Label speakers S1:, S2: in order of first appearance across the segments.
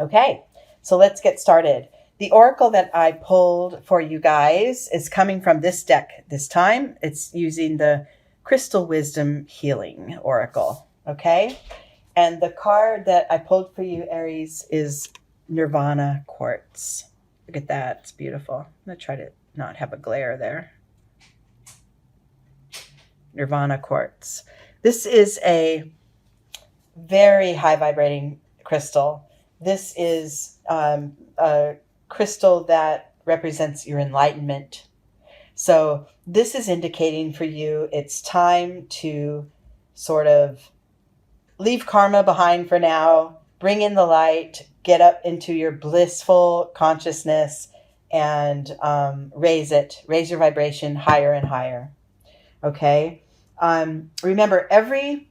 S1: Okay, so let's get started. The oracle that I pulled for you guys is coming from this deck this time. It's using the Crystal Wisdom Healing Oracle. Okay, and the card that I pulled for you, Aries, is Nirvana Quartz. Look at that, it's beautiful. I'm going to try to not have a glare there. Nirvana Quartz. This is a very high vibrating crystal. This is a crystal that represents your enlightenment. So this is indicating for you it's time to sort of leave karma behind for now, bring in the light, get up into your blissful consciousness, and raise your vibration higher and higher. Okay. Remember, every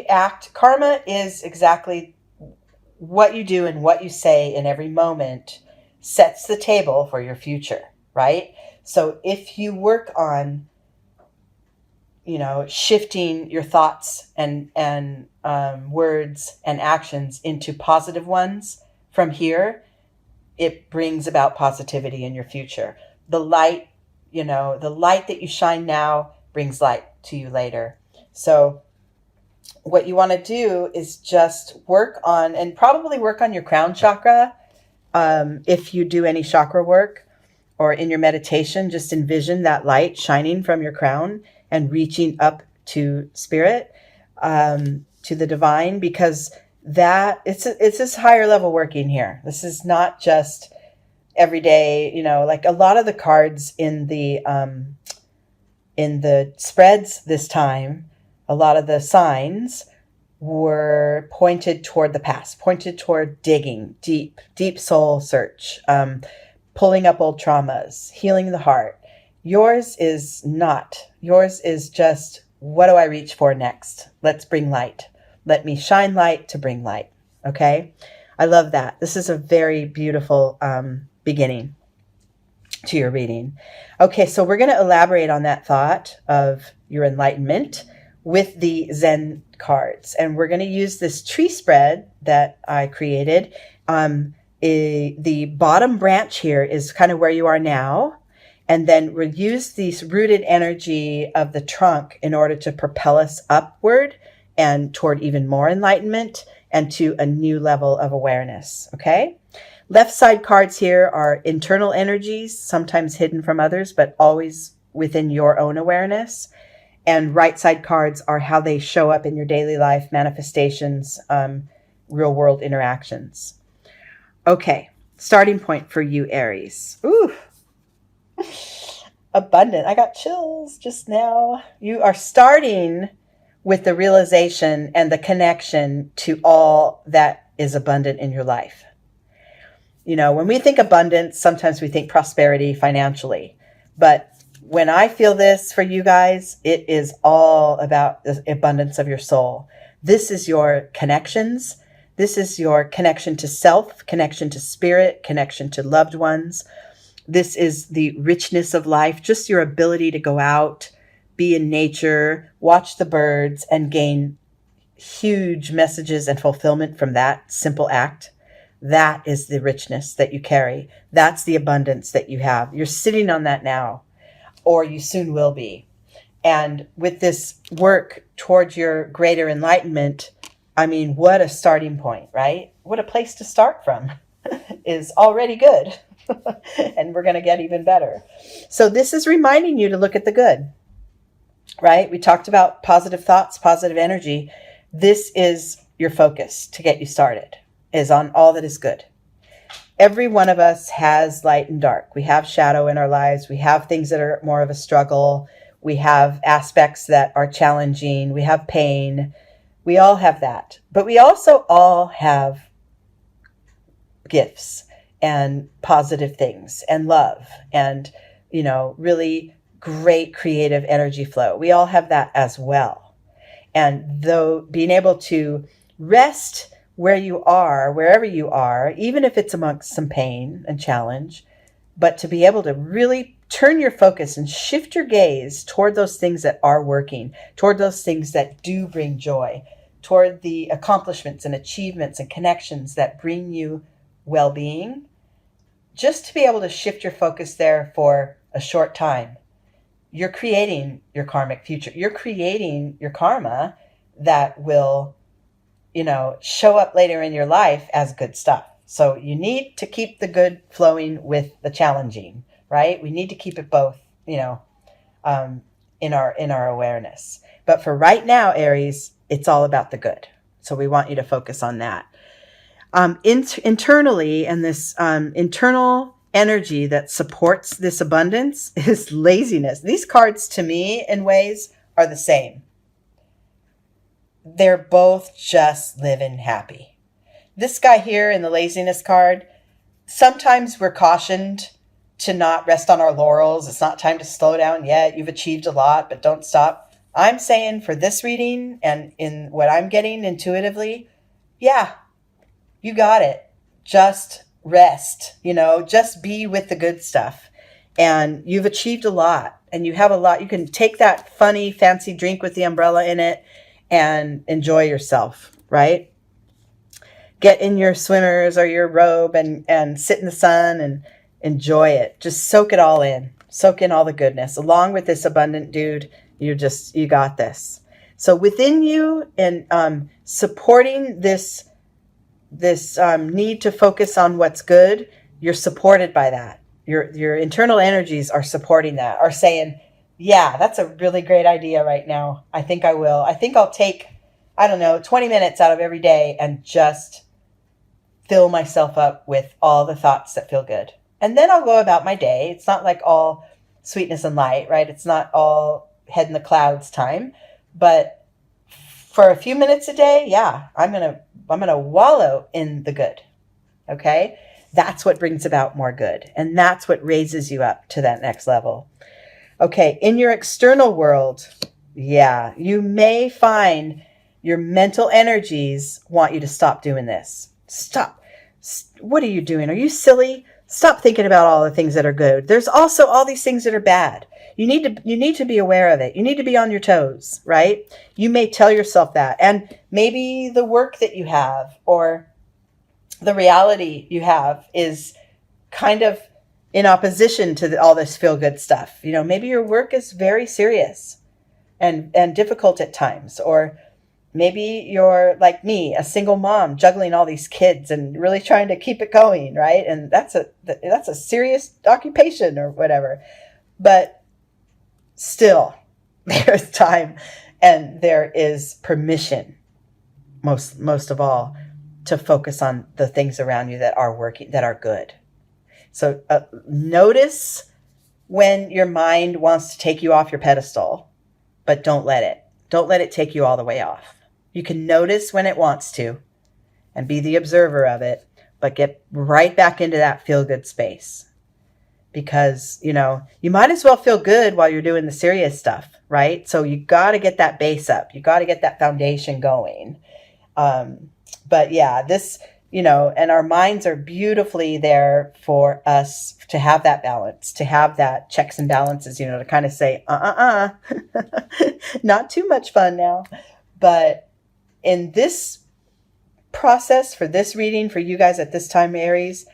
S1: act, karma is exactly what you do and what you say in every moment sets the table for your future, right? So if you work on, shifting your thoughts and words and actions into positive ones from here, it brings about positivity in your future. The light that you shine now brings light to you later. So what you want to do is just work on your crown chakra. If you do any chakra work or in your meditation, just envision that light shining from your crown and reaching up to spirit, to the divine, because that it's this higher level working here. This is not just every day, like a lot of the cards in the spreads this time, a lot of the signs were pointed toward the past, pointed toward digging deep soul search, pulling up old traumas, healing the heart. Yours is not. Yours is just, what do I reach for next? Let's bring light. Let me shine light to bring light. Okay? I love that. This is a very beautiful beginning to your reading. Okay, so we're going to elaborate on that thought of your enlightenment with the Zen cards. And we're going to use this tree spread that I created. The bottom branch here is kind of where you are now. And then we'll use this rooted energy of the trunk in order to propel us upward and toward even more enlightenment and to a new level of awareness. Okay? Left side cards here are internal energies, sometimes hidden from others, but always within your own awareness. And right side cards are how they show up in your daily life, manifestations, real world interactions. Okay, starting point for you, Aries. Ooh, abundant. I got chills just now. You are starting with the realization and the connection to all that is abundant in your life. When we think abundance, sometimes we think prosperity financially. But when I feel this for you guys, it is all about the abundance of your soul. This is your connections. This is your connection to self, connection to spirit, connection to loved ones. This is the richness of life, just your ability to go out, be in nature, watch the birds, and gain huge messages and fulfillment from that simple act. That is the richness that you carry. That's the abundance that you have. You're sitting on that now, or you soon will be. And with this work towards your greater enlightenment, I mean, what a starting point, right? What a place to start from is already good. And we're going to get even better. So this is reminding you to look at the good, right? We talked about positive thoughts, positive energy. This is your focus to get you started, is on all that is good. Every one of us has light and dark. We have shadow in our lives. We have things that are more of a struggle. We have aspects that are challenging. We have pain. We all have that. But we also all have gifts and positive things and love and, really great creative energy flow. We all have that as well. And though being able to rest where you are, wherever you are, even if it's amongst some pain and challenge, but to be able to really turn your focus and shift your gaze toward those things that are working, toward those things that do bring joy. toward the accomplishments and achievements and connections that bring you well-being, just to be able to shift your focus there for a short time, you're creating your karmic future. You're creating your karma that will, show up later in your life as good stuff. So you need to keep the good flowing with the challenging, right? We need to keep it both, in our awareness. But for right now, Aries, it's all about the good. So we want you to focus on that. Internally, and this internal energy that supports this abundance is laziness. These cards, to me, in ways, are the same. They're both just living happy. This guy here in the laziness card, sometimes we're cautioned to not rest on our laurels. It's not time to slow down yet. You've achieved a lot, but don't stop. I'm saying for this reading and in what I'm getting intuitively, yeah, you got it. Just rest, just be with the good stuff. And you've achieved a lot, and you have a lot. You can take that funny, fancy drink with the umbrella in it and enjoy yourself, right? Get in your swimmers or your robe and sit in the sun and enjoy it. Just soak it all in. Soak in all the goodness. Along with this abundant dude, you got this. So within you, and supporting this need to focus on what's good, you're supported by that. Your internal energies are supporting that, are saying, yeah, that's a really great idea right now. I think I will. I think I'll take, 20 minutes out of every day and just fill myself up with all the thoughts that feel good. And then I'll go about my day. It's not like all sweetness and light, right? It's not all head in the clouds time. But for a few minutes a day, yeah, I'm gonna wallow in the good. Okay? That's what brings about more good. And that's what raises you up to that next level. Okay, in your external world, yeah, you may find your mental energies want you to stop doing this. Stop. What are you doing? Are you silly? Stop thinking about all the things that are good. There's also all these things that are bad. You need to be aware of it. You need to be on your toes, right? You may tell yourself that. And maybe the work that you have or the reality you have is kind of in opposition to all this feel-good stuff. Maybe your work is very serious and difficult at times. Or maybe you're like me, a single mom juggling all these kids and really trying to keep it going, right? And that's a serious occupation or whatever. But still, there's time and there is permission, most of all, to focus on the things around you that are working, that are good. So notice when your mind wants to take you off your pedestal, but don't let it. Don't let it take you all the way off. You can notice when it wants to and be the observer of it, but get right back into that feel-good space. Because, you might as well feel good while you're doing the serious stuff, right? So you got to get that base up. You got to get that foundation going. But yeah, this, and our minds are beautifully there for us to have that balance, to have that checks and balances, to kind of say, not too much fun now. But in this process, for this reading, for you guys at this time, Aries,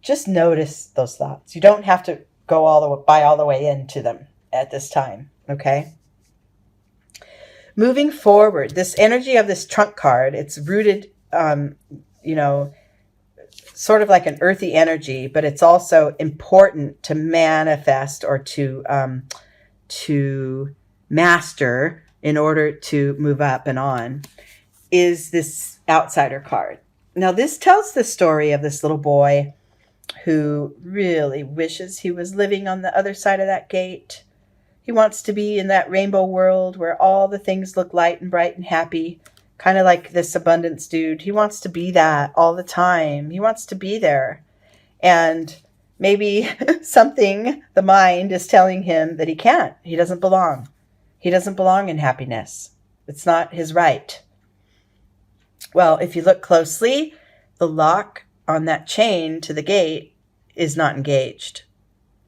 S1: just notice those thoughts. You don't have to go all the way into them at this time, okay? Moving forward, this energy of this trunk card, it's rooted, sort of like an earthy energy, but it's also important to manifest or to master in order to move up and on, is this outsider card. Now, this tells the story of this little boy who really wishes he was living on the other side of that gate. He wants to be in that rainbow world where all the things look light and bright and happy, kind of like this abundance dude. He wants to be that all the time. He wants to be there. And maybe something, the mind, is telling him that he can't. He doesn't belong. He doesn't belong in happiness. It's not his right. Well, if you look closely, the lock on that chain to the gate is not engaged.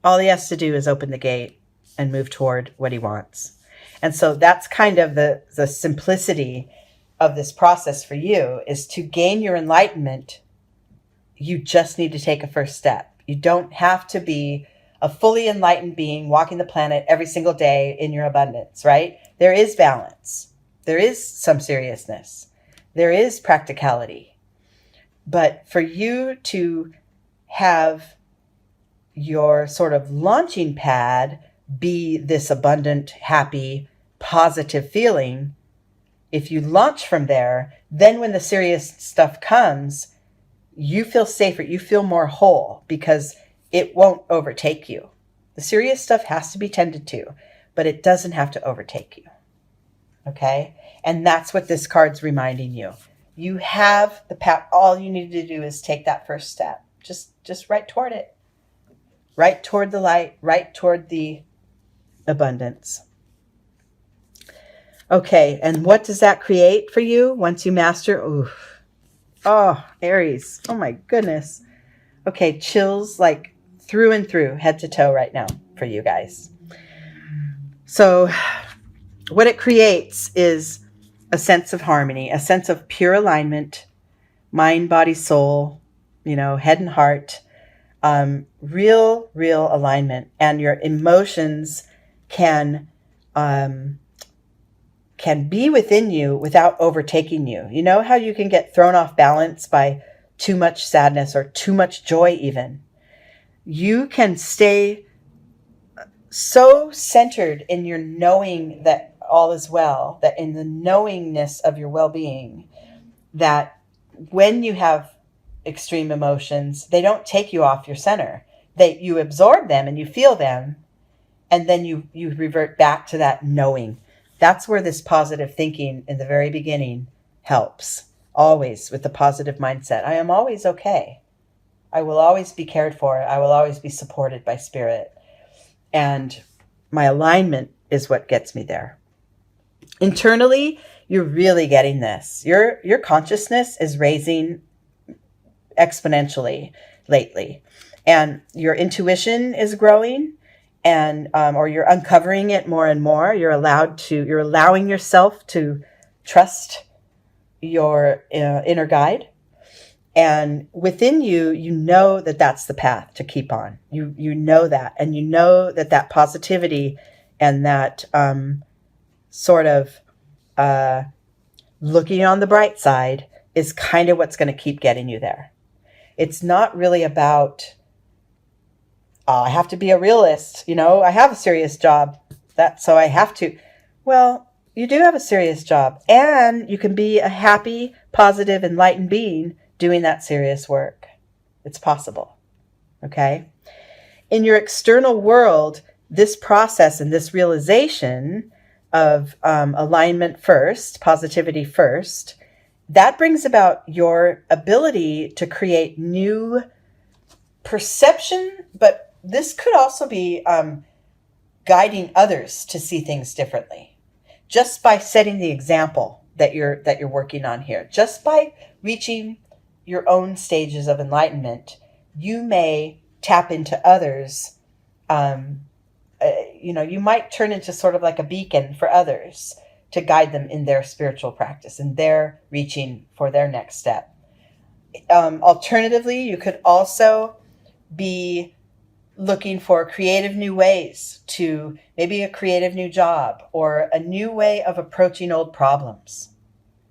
S1: All he has to do is open the gate and move toward what he wants. And so that's kind of the simplicity of this process for you is to gain your enlightenment. You just need to take a first step. You don't have to be a fully enlightened being walking the planet every single day in your abundance, right? There is balance. There is some seriousness. There is practicality. But for you to have your sort of launching pad be this abundant, happy, positive feeling, if you launch from there, then when the serious stuff comes, you feel safer, you feel more whole because it won't overtake you. The serious stuff has to be tended to, but it doesn't have to overtake you. Okay? And that's what this card's reminding you. You have the path. All you need to do is take that first step. Just right toward it. Right toward the light, right toward the abundance. Okay, and what does that create for you once you master? Oof. Oh, Aries. Oh my goodness. Okay, chills like through and through, head to toe right now for you guys. So what it creates is a sense of harmony, a sense of pure alignment, mind, body, soul, head and heart, real alignment. And your emotions can be within you without overtaking you. You know how you can get thrown off balance by too much sadness or too much joy even? You can stay so centered in your knowing that all is well, that in the knowingness of your well-being, that when you have extreme emotions, they don't take you off your center. You absorb them and you feel them, and then you revert back to that knowing. That's where this positive thinking in the very beginning helps. Always with the positive mindset. I am always okay. I will always be cared for. I will always be supported by spirit. And my alignment is what gets me there. Internally, you're really getting this. Your consciousness is raising exponentially lately. And your intuition is growing, and or you're uncovering it more and more. You're allowing yourself to trust your inner guide. And within you, you know that that's the path to keep on. You know that. And you know that positivity and that sort of looking on the bright side is kind of what's going to keep getting you there. It's not really about, I have to be a realist. I have a serious job. So I have to. Well, you do have a serious job. And you can be a happy, positive, enlightened being doing that serious work. It's possible. Okay? In your external world, this process and this realization of alignment first, positivity first, that brings about your ability to create new perception, but this could also be guiding others to see things differently. Just by setting the example that you're working on here, just by reaching your own stages of enlightenment, you may tap into others. You might turn into sort of like a beacon for others to guide them in their spiritual practice and their reaching for their next step. Alternatively, you could also be looking for creative new ways to maybe a creative new job or a new way of approaching old problems,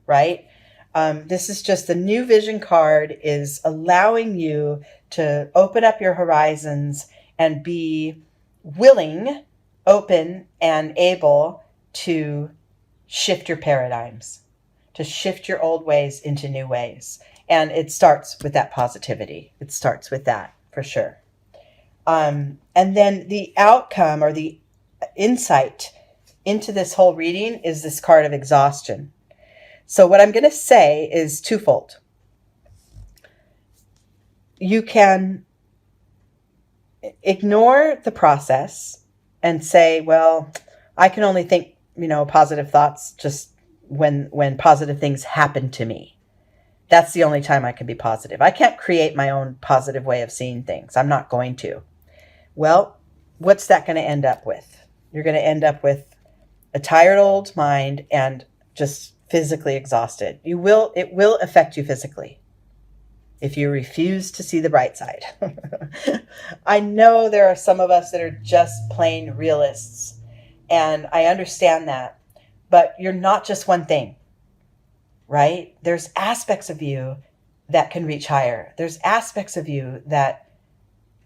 S1: right? This is just the new vision card is allowing you to open up your horizons and be willing, open, and able to shift your paradigms, to shift your old ways into new ways. And it starts with that positivity. It starts with that for sure. And then the outcome or the insight into this whole reading is this card of exhaustion. So what I'm going to say is twofold. You can ignore the process and say, well, I can only think, positive thoughts just when positive things happen to me. That's the only time I can be positive. I can't create my own positive way of seeing things. I'm not going to. Well, what's that going to end up with? You're going to end up with a tired old mind and just physically exhausted. It will affect you physically if you refuse to see the bright side. I know there are some of us that are just plain realists, and I understand that, but you're not just one thing, right? There's aspects of you that can reach higher. There's aspects of you that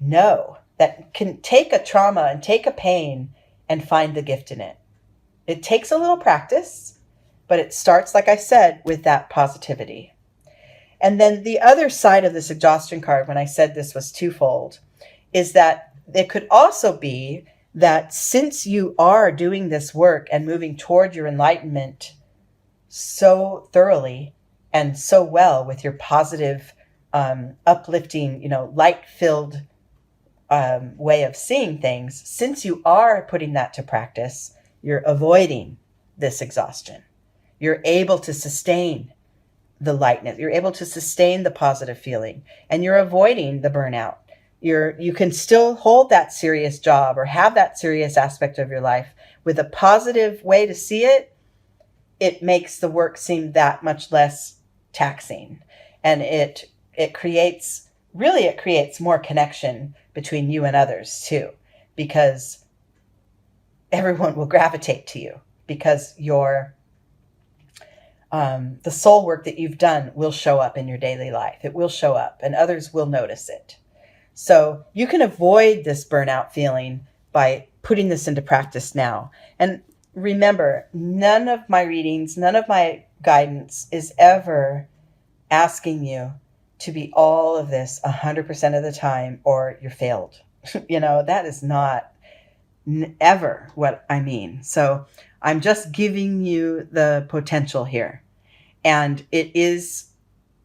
S1: know, that can take a trauma and take a pain and find the gift in it. It takes a little practice, but it starts, like I said, with that positivity. And then the other side of this exhaustion card, when I said this was twofold, is that it could also be that since you are doing this work and moving toward your enlightenment so thoroughly and so well with your positive, uplifting, light-filled way of seeing things, since you are putting that to practice, you're avoiding this exhaustion. You're able to sustain the lightness. You're able to sustain the positive feeling, and you're avoiding the burnout. You can still hold that serious job or have that serious aspect of your life with a positive way to see it. It makes the work seem that much less taxing, and it creates more connection between you and others too, because everyone will gravitate to you because the soul work that you've done will show up in your daily life. It will show up and others will notice it. So you can avoid this burnout feeling by putting this into practice now. And remember, none of my readings, none of my guidance is ever asking you to be all of this 100% of the time or you're failed. That is not ever what I mean. So I'm just giving you the potential here, and it is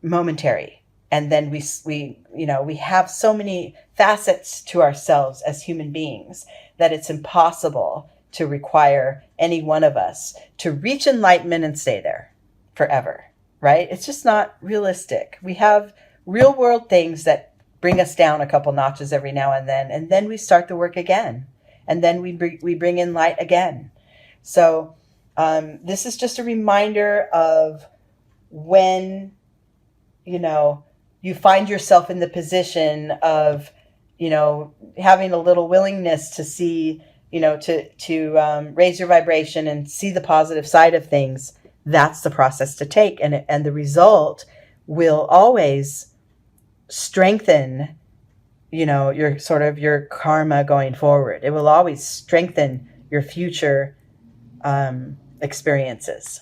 S1: momentary. And then we have so many facets to ourselves as human beings that it's impossible to require any one of us to reach enlightenment and stay there forever, right? It's just not realistic. We have real world things that bring us down a couple notches every now and then we start the work again. And then we bring in light again. So this is just a reminder of when, you find yourself in the position of, having a little willingness to see, to raise your vibration and see the positive side of things. That's the process to take. And the result will always strengthen your karma going forward. It will always strengthen your future experiences.